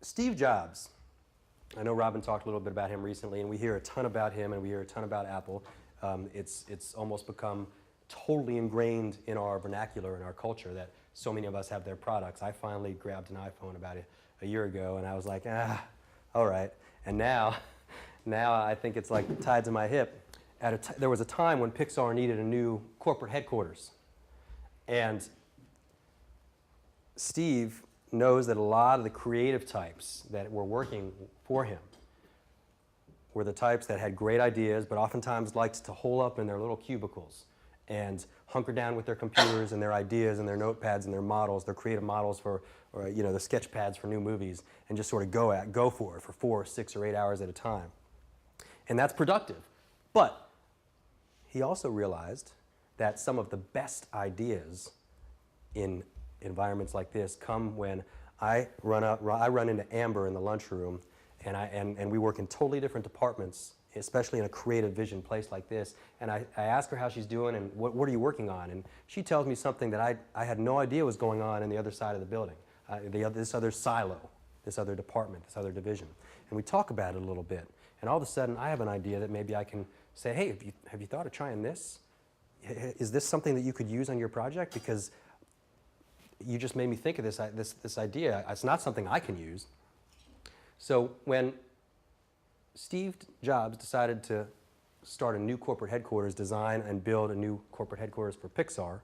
Steve Jobs, I know Robin talked a little bit about him recently, and we hear a ton about him, and we hear a ton about Apple. It's almost become totally ingrained in our vernacular, in our culture, that so many of us have their products. I finally grabbed an iPhone about a year ago, and I was like, all right. And now I think it's like tied to my hip. There was a time when Pixar needed a new corporate headquarters. And Steve knows that a lot of the creative types that were working for him were the types that had great ideas, but oftentimes liked to hole up in their little cubicles and hunker down with their computers and their ideas and their notepads and their models, their creative models for, or the sketch pads for new movies, and just sort of go for it for 4, 6, or 8 hours at a time. And that's productive. But he also realized that some of the best ideas in environments like this come when I run into Amber in the lunchroom, and we work in totally different departments, especially in a creative vision place like this. And I ask her how she's doing and what are you working on? And she tells me something that I had no idea was going on in the other side of the building, this other silo, this other department, this other division. And we talk about it a little bit. And all of a sudden, I have an idea that maybe I can say, hey, have you thought of trying this? Is this something that you could use on your project? Because you just made me think of this idea. It's not something I can use. So when Steve Jobs decided to start a new corporate headquarters, design and build a new corporate headquarters for Pixar,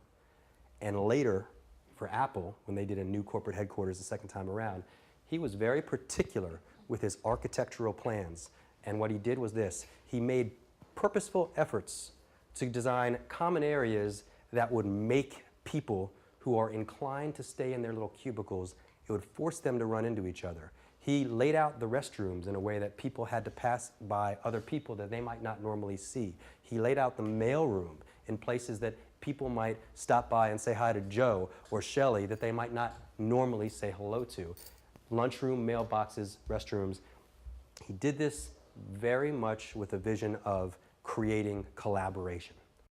and later for Apple, when they did a new corporate headquarters the second time around, he was very particular with his architectural plans. And what he did was this. He made purposeful efforts to design common areas that would make people who are inclined to stay in their little cubicles, it would force them to run into each other. He laid out the restrooms in a way that people had to pass by other people that they might not normally see. He laid out the mailroom in places that people might stop by and say hi to Joe or Shelley that they might not normally say hello to. Lunchroom, mailboxes, restrooms. He did this very much with a vision of creating collaboration.